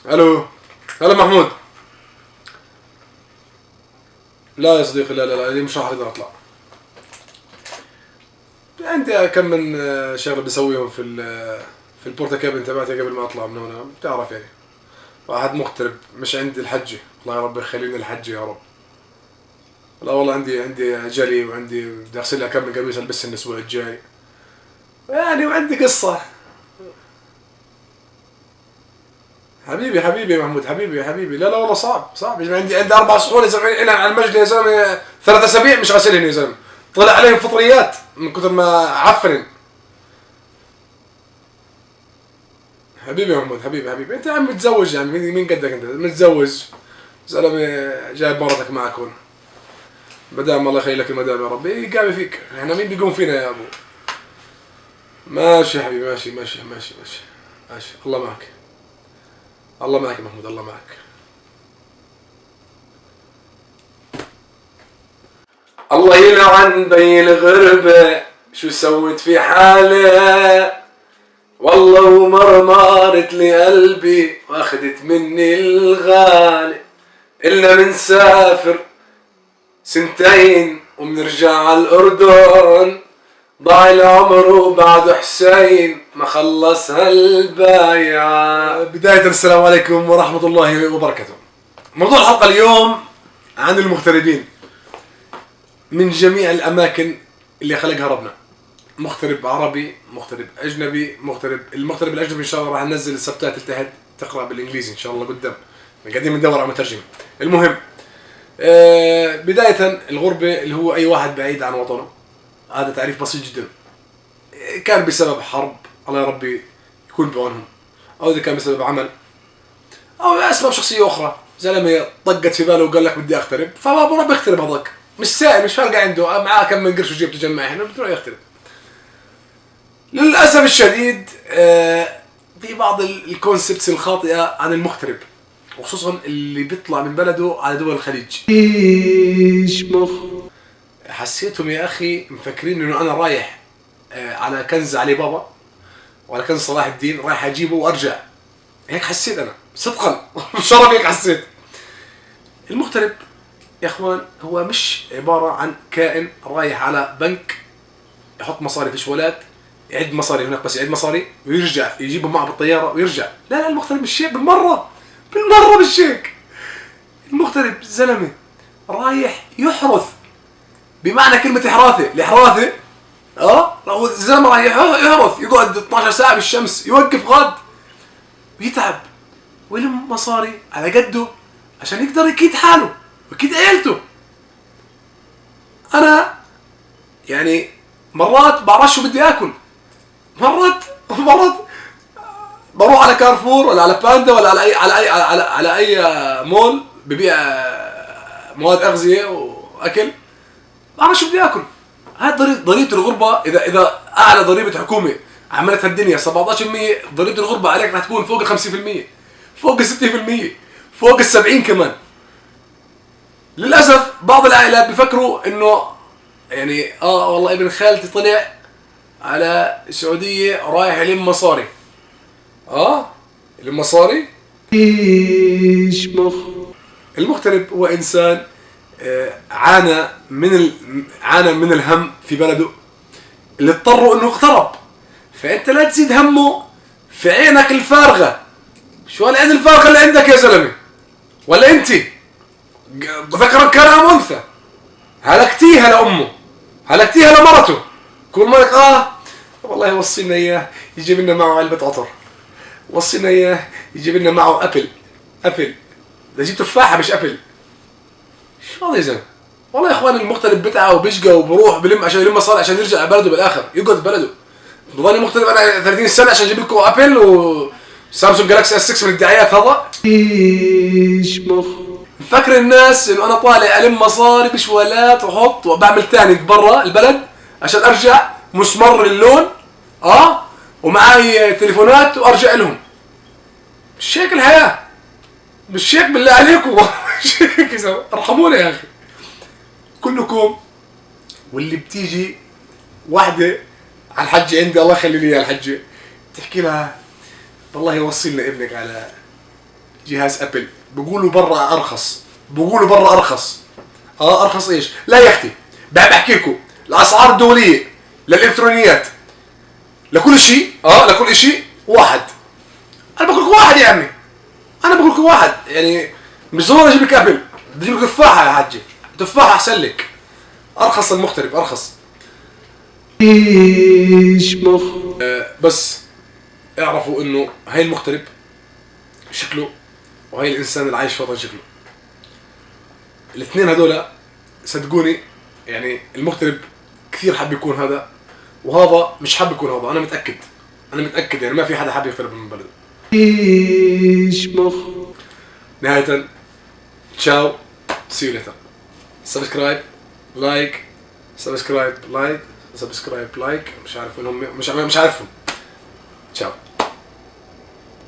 الو. هلا محمود. لا يا صديقي، لا لا لا، اليوم مش راح اقدر اطلع. عندي كم من شغله بسويهم في البورتاكابن تبعتي قبل ما اطلع من هنا، بتعرف يعني. واحد مغترب، مش عندي الحجه، الله يا رب يخليني الحجه يا رب. لا والله عندي جلي، وعندي بدي اغسل لي كم من قميص البسهم الاسبوع الجاي يعني، وعندي قصه. حبيبي يا محمود، حبيبي، لا لا والله صعب يا زلمه. عندي 4 صحون يا زلمه، انا على المجلس يا زلمه 3 اسابيع مش غاسلهم يا زلمه. طلع عليهم فطريات من كثر ما عفن. حبيبي يا محمود، حبيبي انت يا عم متزوج يعني، مين قدك انت متزوج زلمه، جايب مرتك معك هون. مدام الله يخلي لك المدام يا رب، يقام فيك، احنا مين بيقوم فينا يا ابو. ماشي يا حبيبي، ماشي. الله معك، الله معك يا محمود، الله معك. الله يلعن بي الغربة، شو سوت في حالي، والله ومرمرت لي قلبي واخدت مني الغالي. إلنا منسافر 2 سنين ومنرجع على الأردن، ضاع العمر وبعد حسين ما خلص هالبايعة. بداية السلام عليكم ورحمة الله وبركاته. موضوع الحلقة اليوم عن المغتربين من جميع الأماكن اللي خلقها ربنا. مغترب عربي، مغترب أجنبي، المغترب الأجنبي إن شاء الله راح ننزل السبتايتل تحت تقرأ بالإنجليزي إن شاء الله قدام، قاعدين بندور على مترجم. المهم بداية الغربة اللي هو أي واحد بعيد عن وطنه، هذا تعريف بسيط جدا. كان بسبب حرب، الله يا ربي يكون بعونهم، أو إذا كان بسبب عمل، أو أسباب شخصية أخرى. زلمة طقت في باله وقال لك بدي أغترب، فبروح بيغترب. هذاك مش سائل، مش فارقة عنده، معاه كم من قرش وجيب تجمع هنا بده يغترب. للأسف الشديد في بعض الكونسبتس الخاطئة عن المغترب، وخصوصا اللي بيطلع من بلده على دول الخليج. حسيتهم يا أخي مفكرين إنه أنا رايح على كنز علي بابا وعلى كنز صلاح الدين، رايح أجيبه وأرجع. هيك حسيت أنا صدقا بشرف، هيك حسيت. المغترب يا اخوان هو مش عبارة عن كائن رايح على بنك يحط مصاري في شوالات، يعد مصاري هناك، بس يعد مصاري ويرجع يجيبهم معه بالطيارة ويرجع. لا المغترب مش هيك بالمرة مش هيك. المغترب زلمة رايح يحرث، بمعنى كلمة الحراثة. الزلمة رايح يحرث، يقعد 12 ساعة بالشمس، يوقف غاد ويتعب ويلم مصاري على قده عشان يقدر يكيد حاله ويكيد عيلته. انا يعني مرات بعرفش شو بدي اكل، مرات بروح على كارفور ولا على باندا ولا على اي مول ببيع مواد اغذيه واكل، بعرفش شو بدي اكل. هاي ضريبه الغربه. اذا اعلى ضريبه حكومه عملتها الدنيا 17%، ضريبه الغربه عليك راح تكون فوق 50%، فوق 60%، فوق 70 كمان. للاسف بعض العائلات بيفكروا انه يعني والله ابن خالتي طلع على السعوديه رايح يلم مصاري. يلم مصاري. المغترب هو انسان عانى من الهم في بلده، اللي اضطروا انه اغترب. فانت لا تزيد همه في عينك الفارغه. شو العين الفارغه اللي عندك يا زلمه؟ ولا انت ذكرا كان ام انثى هلكتيها لامه، هلكتيها لمرته. كل ما لك والله وصينا اياه يجيب لنا معه علبه عطر، وصينا اياه يجيب لنا معه ابل. ده جيب تفاحه مش ابل. شو هذا يا زلمه؟ والله يا اخوان المغترب بتعه وبيشقى وبروح بلم عشان يلم مصاري عشان يرجع على بلده بالاخر، يقعد ببلده. بضل مغترب انا 30 سنه عشان اجيب لكم ابل وسامسونج جالاكسي اس 6 من الدعايات. هذا فكر الناس انه انا طالع الم مصاري بشوالات وحط وبعمل تانك برا البلد عشان ارجع مسمر اللون ومعاي تليفونات وارجع لهم. مش هيك الحياه، مش هيك بالله عليكم. مش هيك، ارحمونا يا اخي كلكم. واللي بتيجي واحده على الحجه عندي، الله يخلي لي الحجه، تحكي لها والله وصي لنا ابنك على جهاز ابل. بقولوا برا ارخص، بقولوا برا ارخص. ارخص ايش؟ لا يا اختي، بحكي لكم الاسعار الدوليه للالكترونيات لكل شيء، لكل شيء واحد. انا بقول لكم واحد يا عمي، انا بقول لكم واحد، يعني مش ضروري اجيب لك ابل، بدي لك تفاحه يا حاجي، تفاحه احسن لك، ارخص المغترب ارخص. ايش مخ. بس اعرفوا انه هاي المغترب شكله، وهي الانسان اللي عايش في وطن شكله. الاثنين هذول صدقوني، يعني المغترب كثير حاب يكون هذا، وهذا مش حاب يكون هذا. انا متاكد، انا متاكد، يعني ما في حدا حاب يغترب من بلده. ايش مخ. نهاية تشاو، see you later. سبسكرايب، لايك، سبسكرايب، لايك، سبسكرايب، لايك. مش عارف انهم، مش عارفهم. تشاو.